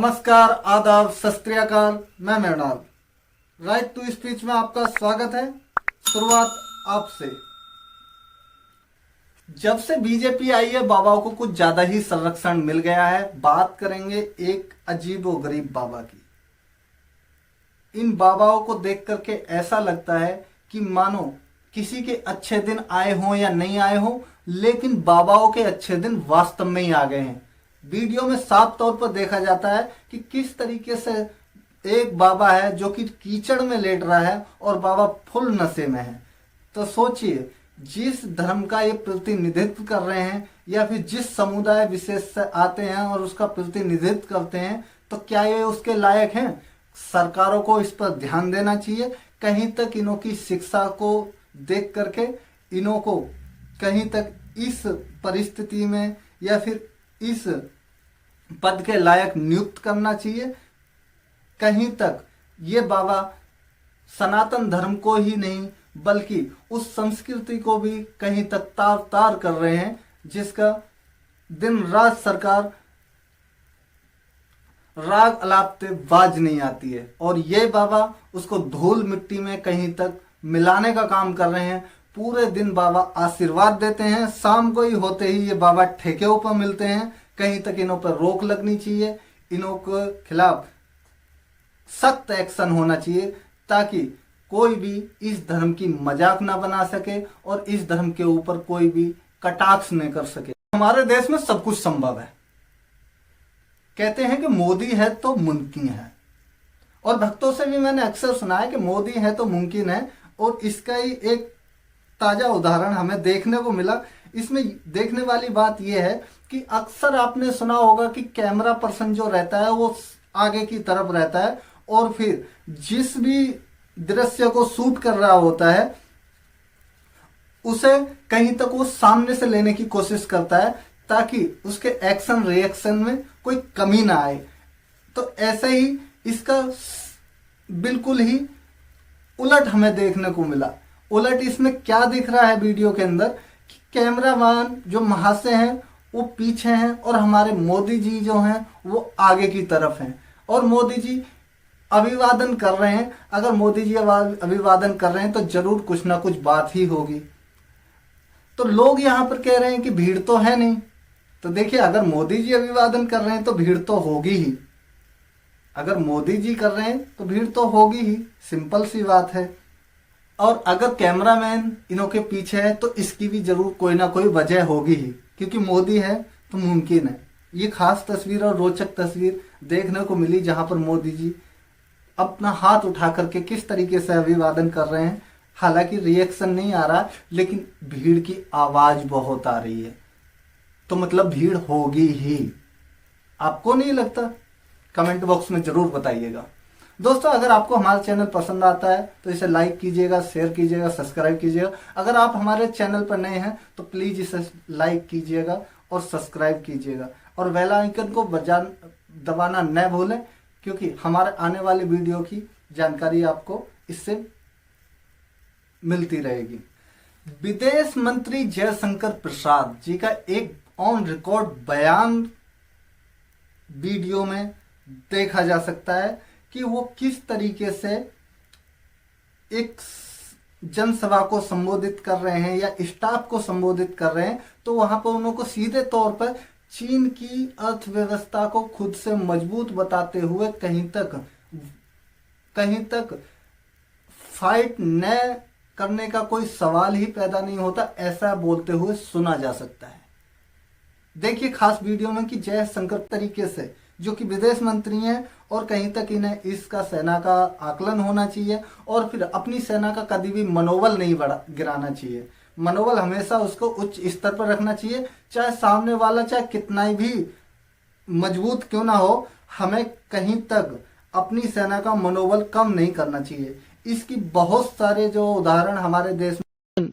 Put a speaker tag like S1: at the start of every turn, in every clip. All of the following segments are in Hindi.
S1: नमस्कार, आदाब, सत श्री अकाल। मैं मृणाल। राइट टू स्पीच में आपका स्वागत है। शुरुआत आपसे। जब से बीजेपी आई है, बाबाओं को कुछ ज्यादा ही संरक्षण मिल गया है। बात करेंगे एक अजीबोगरीब बाबा की। इन बाबाओं को देख करके ऐसा लगता है कि मानो किसी के अच्छे दिन आए हों या नहीं आए हों, लेकिन बाबाओं के अच्छे दिन वास्तव में ही आ गए हैं। वीडियो में साफ तौर पर देखा जाता है कि किस तरीके से एक बाबा है जो कि कीचड़ में लेट रहा है और बाबा फुल नशे में है। तो सोचिए, जिस धर्म का ये प्रतिनिधित्व कर रहे हैं या फिर जिस समुदाय विशेष से आते हैं और उसका प्रतिनिधित्व करते हैं, तो क्या ये उसके लायक हैं? सरकारों को इस पर ध्यान देना चाहिए। कहीं तक इन्हों की शिक्षा को देख करके इन्हों को कहीं तक इस परिस्थिति में या फिर इस पद के लायक नियुक्त करना चाहिए। कहीं तक ये बाबा सनातन धर्म को ही नहीं बल्कि उस संस्कृति को भी कहीं तक तार तार कर रहे हैं, जिसका दिन रात सरकार राग अलापते बाज नहीं आती है। और ये बाबा उसको धूल मिट्टी में कहीं तक मिलाने का काम कर रहे हैं। पूरे दिन बाबा आशीर्वाद देते हैं, शाम को ही होते ही ये बाबा ठेके ऊपर मिलते हैं। कहीं तक इन्हों पर रोक लगनी चाहिए, इन्हों के खिलाफ सख्त एक्शन होना चाहिए, ताकि कोई भी इस धर्म की मजाक ना बना सके और इस धर्म के ऊपर कोई भी कटाक्ष न कर सके। हमारे देश में सब कुछ संभव है। कहते हैं कि मोदी है तो मुमकिन है, और भक्तों से भी मैंने अक्सर सुना है कि मोदी है तो मुमकिन है। और इसका ही एक ताजा उदाहरण हमें देखने को मिला। इसमें देखने वाली बात यह है कि अक्सर आपने सुना होगा कि कैमरा पर्सन जो रहता है वो आगे की तरफ रहता है और फिर जिस भी दृश्य को शूट कर रहा होता है उसे कहीं तक वो सामने से लेने की कोशिश करता है, ताकि उसके एक्शन रिएक्शन में कोई कमी ना आए। तो ऐसे ही इसका बिल्कुल ही उलट हमें देखने को मिला। उलट इसमें क्या दिख रहा है वीडियो के अंदर कि कैमरामैन जो महाशय हैं वो पीछे हैं और हमारे मोदी जी जो हैं वो आगे की तरफ हैं, और मोदी जी अभिवादन कर रहे हैं। अगर मोदी जी अभिवादन कर रहे हैं तो जरूर कुछ ना कुछ बात ही होगी। तो लोग यहां पर कह रहे हैं कि भीड़ तो है नहीं। तो देखिए, अगर मोदी जी अभिवादन कर रहे हैं तो भीड़ तो होगी ही। अगर मोदी जी कर रहे हैं तो भीड़ तो होगी ही, सिंपल सी बात है। और अगर कैमरामैन इन्हों के पीछे है तो इसकी भी जरूर कोई ना कोई वजह होगी ही, क्योंकि मोदी है तो मुमकिन है। ये खास तस्वीर और रोचक तस्वीर देखने को मिली, जहां पर मोदी जी अपना हाथ उठा करके किस तरीके से अभिवादन कर रहे हैं। हालांकि रिएक्शन नहीं आ रहा, लेकिन भीड़ की आवाज बहुत आ रही है, तो मतलब भीड़ होगी ही। आपको नहीं लगता? कमेंट बॉक्स में जरूर बताइएगा। दोस्तों, अगर आपको हमारा चैनल पसंद आता है तो इसे लाइक कीजिएगा, शेयर कीजिएगा, सब्सक्राइब कीजिएगा। अगर आप हमारे चैनल पर नए हैं तो प्लीज इसे लाइक कीजिएगा और सब्सक्राइब कीजिएगा, और बेल आइकन को दबाना न भूलें, क्योंकि हमारे आने वाली वीडियो की जानकारी आपको इससे मिलती रहेगी। विदेश मंत्री जयशंकर प्रसाद जी का एक ऑन रिकॉर्ड बयान वीडियो में देखा जा सकता है कि वो किस तरीके से एक जनसभा को संबोधित कर रहे हैं या स्टाफ को संबोधित कर रहे हैं। तो वहां पर उनको सीधे तौर पर चीन की अर्थव्यवस्था को खुद से मजबूत बताते हुए कहीं तक फाइट न करने का कोई सवाल ही पैदा नहीं होता, ऐसा बोलते हुए सुना जा सकता है। देखिए खास वीडियो में कि जयशंकर तरीके से, जो कि विदेश मंत्री हैं, और कहीं तक इन्हें इसका सेना का आकलन होना चाहिए और फिर अपनी सेना का कभी भी मनोबल नहीं गिराना चाहिए। मनोबल हमेशा उसको उच्च स्तर पर रखना चाहिए, चाहे सामने वाला चाहे कितना भी मजबूत क्यों ना हो। हमें कहीं तक अपनी सेना का मनोबल कम नहीं करना चाहिए। इसकी बहुत सारे जो उदाहरण हमारे देश में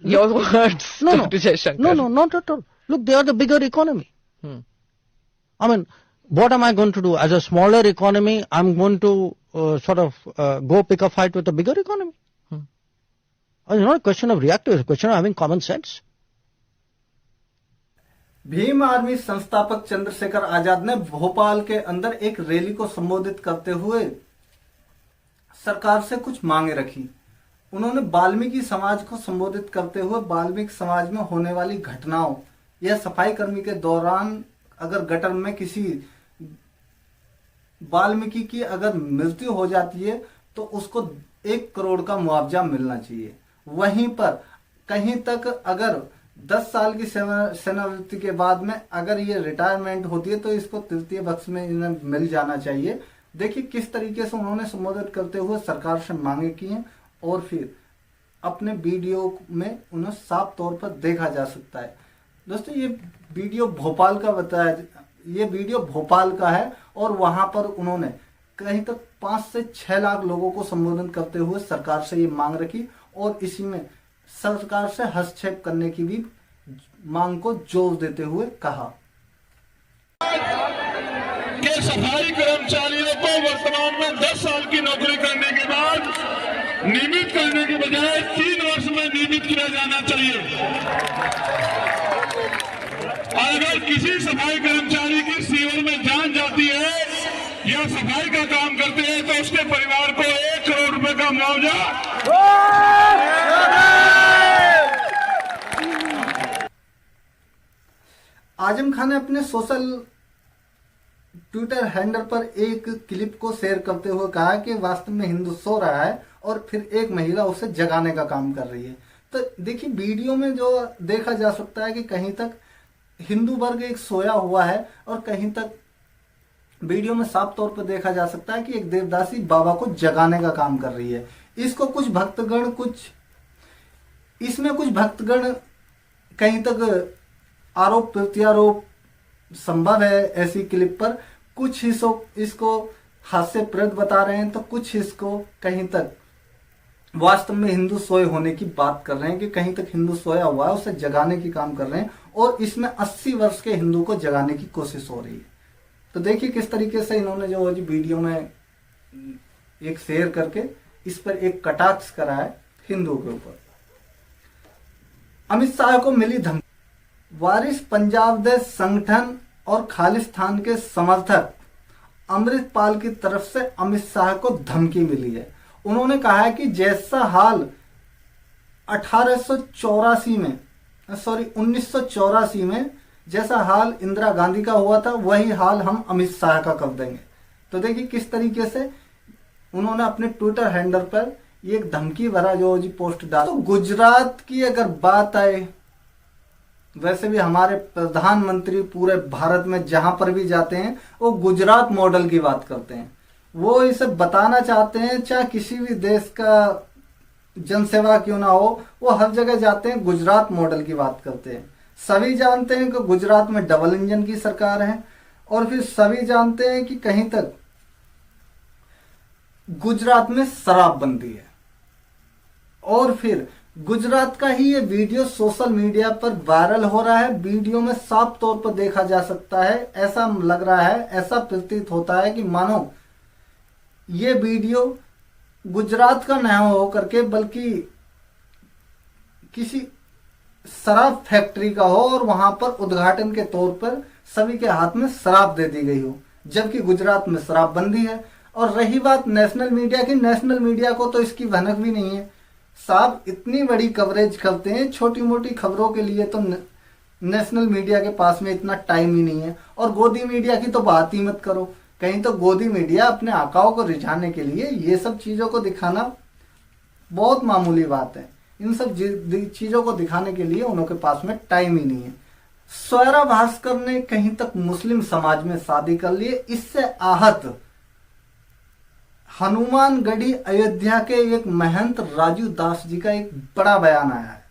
S2: Your words to Jaishankar.
S3: No, not at all. Look, they are the bigger economy. I mean, what am I going to do? As a smaller economy, I'm going to go pick a fight with a bigger economy. It's not a question of reacting, it's a question of having common sense.
S1: Bhim army संस्थापक चंद्रशेखर आजाद ने भोपाल के अंदर एक रैली को संबोधित करते हुए सरकार से कुछ मांगे रखी। उन्होंने वाल्मीकि समाज को संबोधित करते हुए वाल्मीकि समाज में होने वाली घटनाओं या सफाई कर्मी के दौरान अगर गटर में किसी वाल्मीकि की अगर मृत्यु हो जाती है तो उसको 1 करोड़ का मुआवजा मिलना चाहिए। वहीं पर कहीं तक अगर 10 साल की सेवानिवृत्ति के बाद में अगर ये रिटायरमेंट होती है तो इसको तृतीय पक्ष में इन्हें मिल जाना चाहिए। देखिए किस तरीके से उन्होंने संबोधित करते हुए सरकार से मांगे की हैं और फिर अपने वीडियो में उन्हें साफ तौर पर देखा जा सकता है। दोस्तों ये वीडियो भोपाल का बताया, ये वीडियो भोपाल का है और वहां पर उन्होंने कहीं तक 5 से 6 लाख लोगों को संबोधन करते हुए सरकार से ये मांग रखी और इसी में सरकार से हस्तक्षेप करने की भी मांग को जोर देते हुए कहा
S4: कि सफाई कर्मचारियों को वर्तमान में 10 साल की नौकरी करने के बाद नियमित करने के बजाय 3 वर्ष में नियमित किया जाना चाहिए। अगर किसी सफाई कर्मचारी की सीवर में जान जाती है या सफाई का काम करते हैं तो उसके परिवार को 1 करोड़ रुपए का मुआवजा।
S1: आजम खान ने अपने सोशल ट्विटर हैंडल पर एक क्लिप को शेयर करते हुए कहा कि वास्तव में हिंदू सो रहा है और फिर एक महिला उसे जगाने का काम कर रही है। तो देखिए वीडियो में जो देखा जा सकता है कि कहीं तक हिंदू वर्ग एक सोया हुआ है और कहीं तक वीडियो में साफ तौर पर देखा जा सकता है कि एक देवदासी बाबा को जगाने का काम कर रही है। इसको कुछ भक्तगण इसमें कुछ भक्तगण कहीं तक आरोप प्रत्यारोप संभव है ऐसी क्लिप पर। कुछ इसको हास्यप्रद बता रहे हैं तो कुछ इसको कहीं तक वास्तव में हिंदू सोए होने की बात कर रहे हैं कि कहीं तक हिंदू सोया हुआ है उसे जगाने की काम कर रहे हैं और इसमें 80 वर्ष के हिंदू को जगाने की कोशिश हो रही है। तो देखिए किस तरीके से इन्होंने जो वीडियो में एक शेयर करके इस पर एक कटाक्ष करा है हिंदुओं के ऊपर। अमित शाह को मिली धमकी। वारिस पंजाब दे संगठन और खालिस्तान के समर्थक अमृतपाल की तरफ से अमित शाह को धमकी मिली है। उन्होंने कहा है कि जैसा हाल 1984 में जैसा हाल इंदिरा गांधी का हुआ था वही हाल हम अमित शाह का कर देंगे। तो देखिए किस तरीके से उन्होंने अपने ट्विटर हैंडल पर ये एक धमकी भरा जो पोस्ट डाला। तो गुजरात की अगर बात आए, वैसे भी हमारे प्रधानमंत्री पूरे भारत में जहां पर भी जाते हैं वो गुजरात मॉडल की बात करते हैं। वो इसे बताना चाहते हैं चाहे किसी भी देश का जनसेवा क्यों ना हो, वो हर जगह जाते हैं गुजरात मॉडल की बात करते हैं। सभी जानते हैं कि गुजरात में डबल इंजन की सरकार है और फिर सभी जानते हैं कि कहीं तक गुजरात में शराबबंदी है और फिर गुजरात का ही ये वीडियो सोशल मीडिया पर वायरल हो रहा है। वीडियो में साफ तौर पर देखा जा सकता है, ऐसा लग रहा है, ऐसा प्रतीत होता है कि मानो ये वीडियो गुजरात का न हो करके बल्कि किसी शराब फैक्ट्री का हो और वहां पर उद्घाटन के तौर पर सभी के हाथ में शराब दे दी गई हो, जबकि गुजरात में शराबबंदी है। और रही बात नेशनल मीडिया की, नेशनल मीडिया को तो इसकी भनक भी नहीं है। साहब इतनी बड़ी कवरेज करते हैं, छोटी मोटी खबरों के लिए तो नेशनल मीडिया के पास में इतना टाइम ही नहीं है। और गोदी मीडिया की तो बात ही मत करो। कहीं तो गोदी मीडिया अपने आकाओं को रिझाने के लिए ये सब चीजों को दिखाना बहुत मामूली बात है। इन सब चीजों को दिखाने के लिए उनके पास में टाइम ही नहीं है। स्वरा भास्कर ने कहीं तक मुस्लिम समाज में शादी कर ली। इससे आहत हनुमानगढ़ी अयोध्या के एक महंत राजू दास जी का एक बड़ा बयान आया है।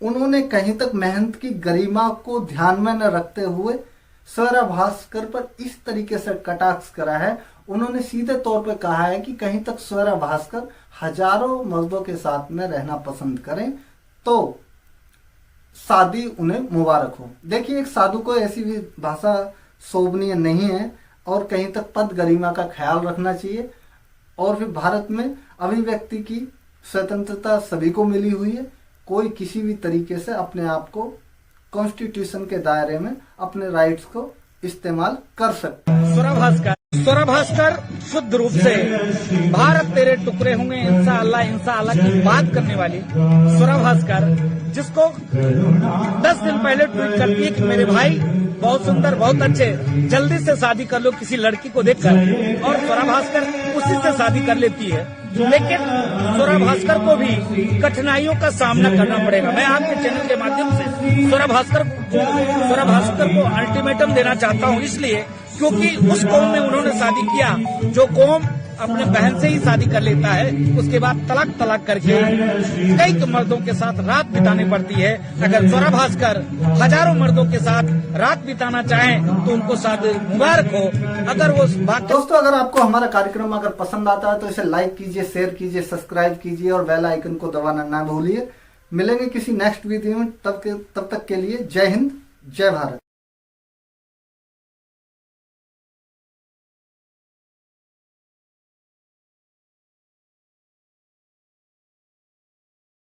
S1: उन्होंने कहीं तक महंत की गरिमा को ध्यान में न रखते हुए स्वरा भास्कर पर इस तरीके से कटाक्ष करा है। उन्होंने सीधे तौर पर कहा है कि कहीं तक स्वरा भास्कर हजारों मर्दों के साथ में रहना पसंद करें तो शादी उन्हें मुबारक हो। देखिए एक साधु को ऐसी भी भाषा शोभनीय नहीं है और कहीं तक पद गरिमा का ख्याल रखना चाहिए। और फिर भारत में अभिव्यक्ति की स्वतंत्रता सभी को मिली हुई है। कोई किसी भी तरीके से अपने आप को कॉन्स्टिट्यूशन के दायरे में अपने राइट्स को इस्तेमाल कर सकते हैं।
S5: स्वरा भास्कर शुद्ध रूप से भारत तेरे टुकड़े होंगे इंशाअल्लाह की बात करने वाली स्वरा भास्कर, जिसको 10 दिन पहले ट्वीट करती है कि मेरे भाई बहुत सुंदर, बहुत अच्छे, जल्दी से शादी कर लो किसी लड़की को देखकर, और स्वरा भास्कर उसी से शादी कर लेती है। लेकिन स्वरा भास्कर को भी कठिनाइयों का सामना करना पड़ेगा। मैं आपके चैनल के माध्यम से स्वरा भास्कर को अल्टीमेटम देना चाहता हूं, इसलिए क्योंकि उस कौम में उन्होंने शादी किया जो कौम अपने बहन से ही शादी कर लेता है, उसके बाद तलाक करके कई मर्दों के साथ रात बितानी पड़ती है। अगर स्वरा भास्कर हजारों मर्दों के साथ रात बिताना चाहें तो उनको शादी मुबारक हो। अगर वो
S1: दोस्तों, अगर आपको हमारा कार्यक्रम अगर पसंद आता है तो इसे लाइक कीजिए, शेयर कीजिए, सब्सक्राइब कीजिए और बेल आइकन को दबाना ना भूलिए। मिलेंगे किसी नेक्स्ट वीडियो में, तब तक के लिए जय हिंद, जय भारत।